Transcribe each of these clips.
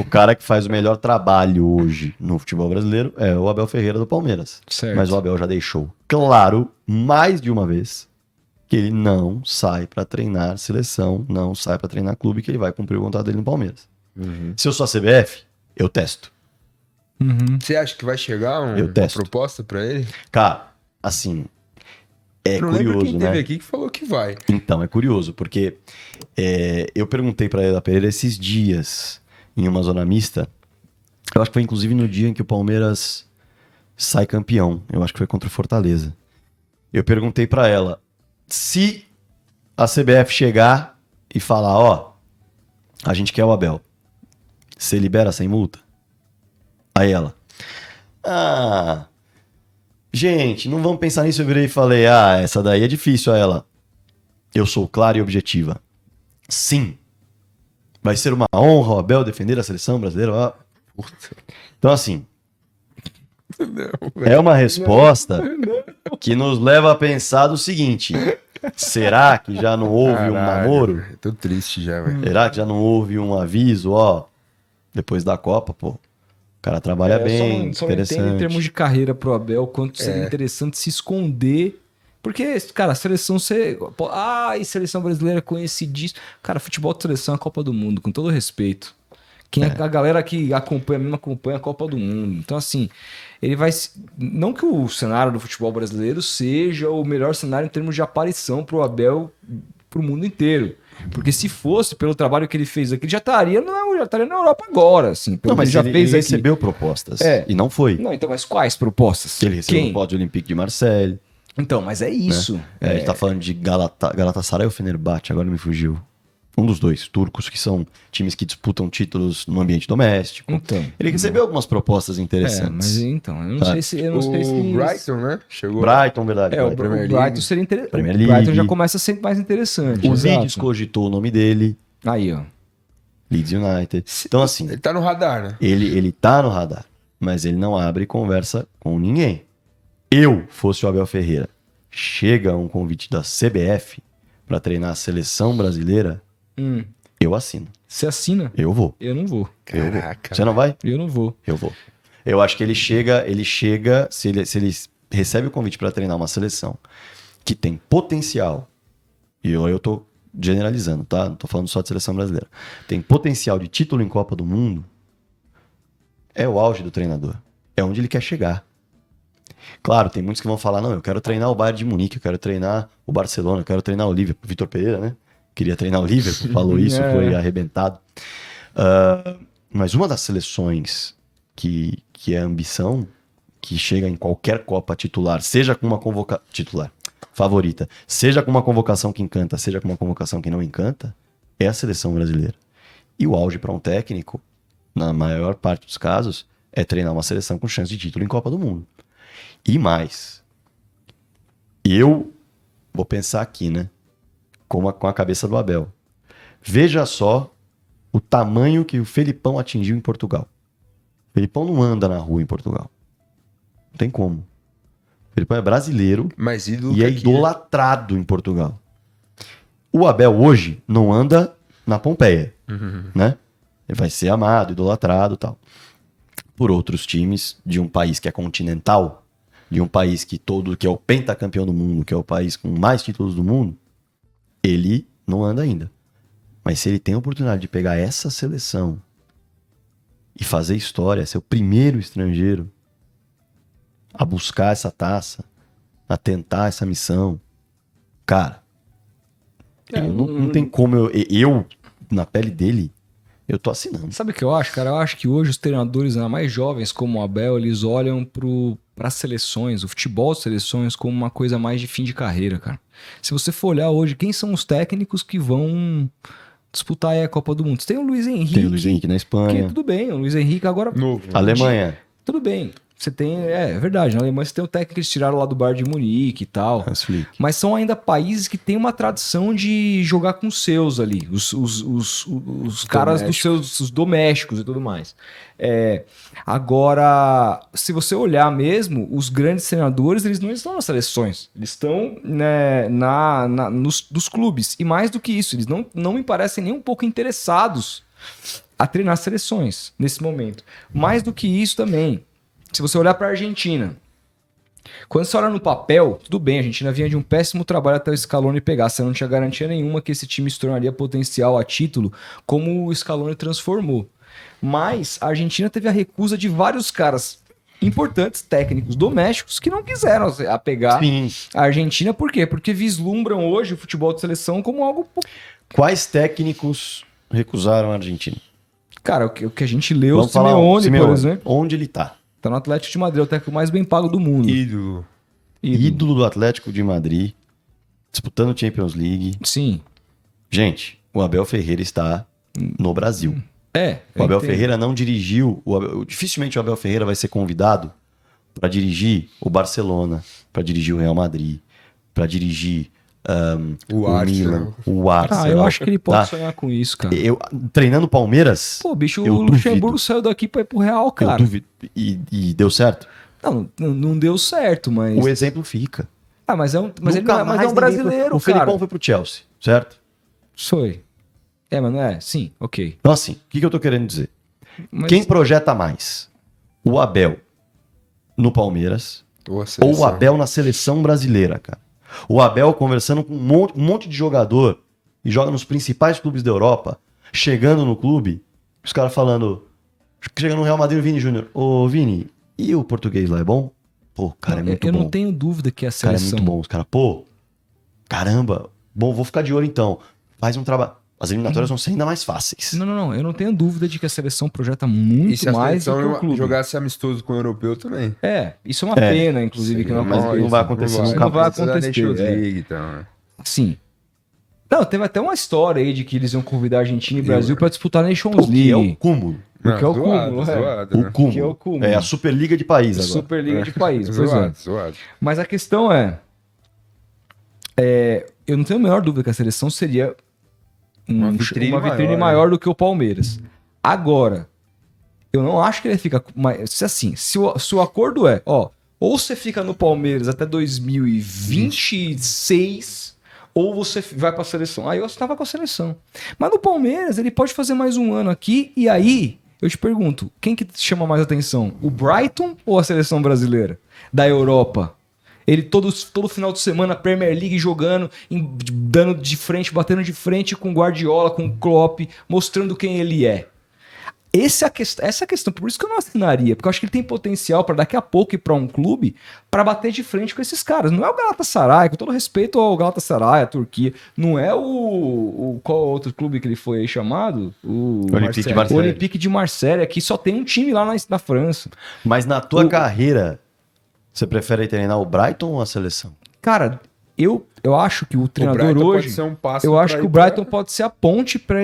o cara que faz o melhor trabalho hoje no futebol brasileiro é o Abel Ferreira do Palmeiras. Certo. Mas o Abel já deixou claro, mais de uma vez, que ele não sai pra treinar seleção, não sai pra treinar clube, que ele vai cumprir o contrato dele no Palmeiras. Se eu sou a CBF, eu testo. Você acha que vai chegar Eu uma testo. proposta pra ele? Cara, assim, é Eu não lembro curioso, quem né? teve aqui que falou que vai. Então, é curioso, porque eu perguntei pra Ela Pereira esses dias, em uma zona mista, eu acho que foi inclusive no dia em que o Palmeiras sai campeão, eu acho que foi contra o Fortaleza. Eu perguntei pra ela, se a CBF chegar e falar, ó, a gente quer o Abel, você libera sem multa? Aí ela, gente, não vamos pensar nisso. Eu virei e falei, essa daí é difícil. Aí ela, eu sou clara e objetiva. Sim, vai ser uma honra o Abel defender a seleção brasileira. Então, assim, é uma resposta que nos leva a pensar do seguinte: será que já não houve um namoro? Tô triste já, velho. Será que já não houve um aviso? Ó, depois da Copa, pô, o cara trabalha bem, só não entendo em interessante. termos de carreira pro Abel quanto seria interessante se esconder. Porque, cara, a seleção e seleção brasileira conhecidíssima. Cara, futebol de seleção é a Copa do Mundo, com todo respeito. A galera que acompanha mesmo acompanha a Copa do Mundo. Então, assim, ele vai. Não que o cenário do futebol brasileiro seja o melhor cenário em termos de aparição pro Abel pro mundo inteiro. Porque se fosse pelo trabalho que ele fez aqui, ele já estaria na Europa agora, assim. Não, mas já ele fez aqui. recebeu propostas. E não foi. Não, então, mas quais propostas? Ele recebeu o pódio Olympique de Marseille. Então, mas é isso. A gente tá falando de Galatasaray ou Fenerbahçe, agora me fugiu. Um dos dois, turcos, que são times que disputam títulos no ambiente doméstico. Então. Ele recebeu algumas propostas interessantes. Mas então, eu não sei se... O Brighton, né? Chegou. Brighton, verdade. o Brighton. Brighton seria interessante. Premier O League. Brighton já começa a ser mais interessante. O exato. Leeds cogitou o nome dele. Aí, ó. Leeds United. Então, assim, Ele tá no radar, né? ele tá no radar, mas ele não abre conversa com ninguém. Eu fosse o Abel Ferreira, chega um convite da CBF pra treinar a seleção brasileira, eu assino. Você assina? Eu vou. Eu não vou. Caraca. Você não vai? Eu não vou. Eu vou. Eu acho que ele chega, se ele recebe o convite pra treinar uma seleção que tem potencial, e eu tô generalizando, tá? Não tô falando só de seleção brasileira. Tem potencial de título em Copa do Mundo, é o auge do treinador. É onde ele quer chegar. Claro, tem muitos que vão falar, não, eu quero treinar o Bayern de Munique, eu quero treinar o Barcelona, eu quero treinar o Liverpool. Vitor Pereira, né? Queria treinar o Liverpool, falou isso, foi arrebentado. Mas uma das seleções que é ambição, que chega em qualquer Copa titular, seja com uma convocação titular favorita, seja com uma convocação que encanta, seja com uma convocação que não encanta, é a seleção brasileira. E o auge para um técnico, na maior parte dos casos, é treinar uma seleção com chance de título em Copa do Mundo. E mais, eu vou pensar aqui, né? Com a cabeça do Abel. Veja só o tamanho que o Felipão atingiu em Portugal. O Felipão não anda na rua em Portugal. Não tem como. O Felipão é brasileiro Mas ídolo e é aqui, idolatrado em Portugal. O Abel hoje não anda na Pompeia, né? Ele vai ser amado, idolatrado e tal. Por outros times de um país que é continental, de um país que é o pentacampeão do mundo, que é o país com mais títulos do mundo, ele não anda ainda. Mas se ele tem a oportunidade de pegar essa seleção e fazer história, ser o primeiro estrangeiro a buscar essa taça, a tentar essa missão, cara, não tem como eu, na pele dele, eu tô assinando. Sabe o que eu acho, cara? Eu acho que hoje os treinadores, ainda mais jovens como o Abel, eles olham para as seleções, o futebol de seleções, como uma coisa mais de fim de carreira, cara. Se você for olhar hoje, quem são os técnicos que vão disputar aí a Copa do Mundo? Você tem o Luiz Henrique. Tem o Luiz Henrique na Espanha. Que, tudo bem, o Luiz Henrique agora... Novo. Alemanha. Tudo bem. Você tem... É verdade, na Alemanha você tem o técnico que eles tiraram lá do Bayern de Munique e tal. Hans Flick. Mas são ainda países que têm uma tradição de jogar com os seus ali. Os caras dos seus os domésticos e tudo mais. Agora, se você olhar mesmo, os grandes treinadores, eles não estão nas seleções. Eles estão, né, nos clubes. E mais do que isso, eles não me parecem nem um pouco interessados a treinar seleções nesse momento. Mais do que isso também, se você olhar para a Argentina, quando você olha no papel, tudo bem, a Argentina vinha de um péssimo trabalho até o Scaloni pegar, você não tinha garantia nenhuma que esse time se tornaria potencial a título, como o Scaloni transformou. Mas a Argentina teve a recusa de vários caras importantes, técnicos domésticos, que não quiseram apegar Sim. a Argentina. Por quê? Porque vislumbram hoje o futebol de seleção como algo... Quais técnicos recusaram a Argentina? Cara, o que a gente leu, o Vamos falar Simeone, por exemplo, onde ele tá? tá no Atlético de Madrid, é o técnico mais bem pago do mundo. Ídolo. Ídolo do Atlético de Madrid, disputando Champions League. Sim. Gente, o Abel Ferreira está no Brasil. O Abel Ferreira não dirigiu. Dificilmente o Abel Ferreira vai ser convidado para dirigir o Barcelona, para dirigir o Real Madrid, para dirigir o Milan, o Arsenal. Eu acho que ele pode tá? sonhar com isso, cara. Treinando Palmeiras. Pô, bicho, eu o Luxemburgo saiu daqui pra ir pro Real, cara. Eu duvido. E deu certo? Não deu certo, mas... O exemplo fica. Mas ele não é um brasileiro, O Felipão foi pro Chelsea, certo? Foi. Mas não é? Sim, ok. Então, assim, o que eu tô querendo dizer? Mas... Quem projeta mais? O Abel no Palmeiras ou o Abel na seleção brasileira, cara? O Abel conversando com um monte de jogador e joga nos principais clubes da Europa, chegando no clube, os caras falando, chega no Real Madrid, o Vini Júnior, ô Vini, e o português lá é bom? Pô, cara, é muito bom. Eu não tenho dúvida que a seleção... Cara, é muito bom. Os caras, pô, caramba, bom, vou ficar de olho então. Faz um trabalho... As eliminatórias vão ser ainda mais fáceis. Não. Eu não tenho dúvida de que a seleção projeta muito mais do que o clube. Jogasse amistoso com o europeu também. Isso é uma pena, inclusive, que não vai acontecer. Não vai acontecer. League, então, Sim. Não, teve até uma história aí de que eles iam convidar a Argentina e Brasil para disputar a Nations League. Que é o cúmulo. Que é o cúmulo, O cúmulo. Que é o cúmulo. É a Superliga de país agora. Superliga de país, pois zoado. Mas a questão eu não tenho a menor dúvida que a seleção seria uma vitrine maior do que o Palmeiras. Agora, eu não acho que ele fica... Se o acordo ou você fica no Palmeiras até 2026, ou você vai para a seleção. Aí eu estava com a seleção. Mas no Palmeiras, ele pode fazer mais um ano aqui, e aí, eu te pergunto, quem que chama mais atenção? O Brighton ou a seleção brasileira? Da Europa? Ele todo final de semana, Premier League jogando, dando de frente, batendo de frente com o Guardiola, com o Klopp, mostrando quem ele é. Essa é a questão. Por isso que eu não assinaria, porque eu acho que ele tem potencial para daqui a pouco ir para um clube para bater de frente com esses caras. Não é o Galatasaray, com todo respeito ao Galatasaray, a Turquia. Não é qual outro clube que ele foi aí chamado? O Olympique de Marseille. Aqui só tem um time lá na França. Mas na tua carreira... Você prefere treinar o Brighton ou a seleção? Cara, eu acho que o treinador hoje... Pode ser um passo eu acho que o Brighton pode ser a ponte para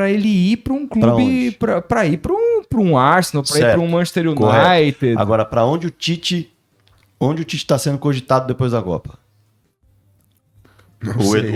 ele ir para um clube... Para ir para um Arsenal, para ir para um Manchester United. Correto. Agora, para onde o Tite está sendo cogitado depois da Copa?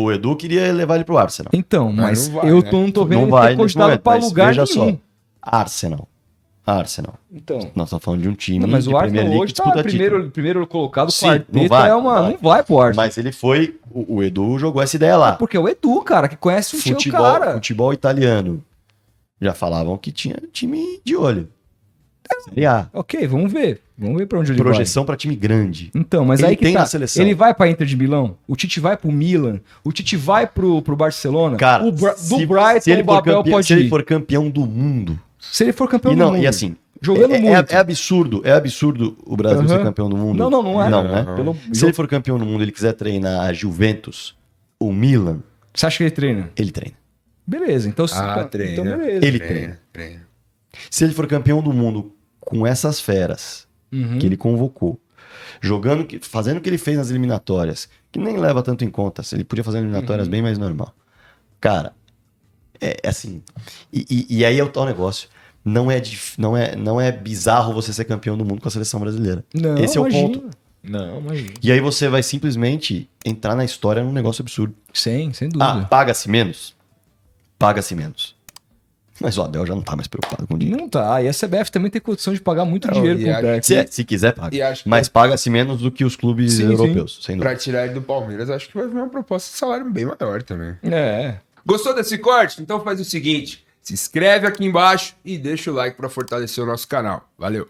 O Edu queria levar ele para o Arsenal. Então, mas não tô vendo ele ser cogitado para lugar nenhum. Só, Arsenal. Então, nós estamos falando de um time. Mas o Arsenal hoje tá primeiro colocado, quarteto, não vai pro Arsenal. Mas ele foi. O Edu jogou essa ideia lá. Porque é o Edu, cara, que conhece o cara. Futebol italiano. Já falavam que tinha time de olho. Série A. Ok, vamos ver. Vamos ver pra onde ele vai. Projeção pra time grande. Então, mas ele aí que tem tá. Na seleção. Ele vai pra Inter de Milão, o Tite vai pro Milan, o Tite vai pro Barcelona. Cara, do Brighton, o Babel pode ir. Se ele for campeão do mundo. Se ele for campeão do mundo. E assim, jogando muito. É absurdo o Brasil ser campeão do mundo. Não é. Não, né? Se ele for campeão do mundo e ele quiser treinar a Juventus, o Milan... Você acha que ele treina? Ele treina. Beleza, então... treina. Então beleza. Ele treina. Se ele for campeão do mundo com essas feras que ele convocou, fazendo o que ele fez nas eliminatórias, que nem leva tanto em conta, ele podia fazer eliminatórias bem mais normal. Cara, é assim... E aí é o tal negócio. Não é bizarro você ser campeão do mundo com a seleção brasileira. Não, esse é o ponto. Não, imagina. E aí você vai simplesmente entrar na história num negócio absurdo. Sim, sem dúvida. Paga-se menos? Paga-se menos. Mas o Abel já não tá mais preocupado com dinheiro. Não tá. E a CBF também tem condição de pagar muito dinheiro pro técnico. Se quiser, paga. Mas paga-se menos do que os clubes europeus. Sem dúvida. Pra tirar ele do Palmeiras, acho que vai vir uma proposta de salário bem maior também. É. Gostou desse corte? Então faz o seguinte... Se inscreve aqui embaixo e deixa o like para fortalecer o nosso canal. Valeu!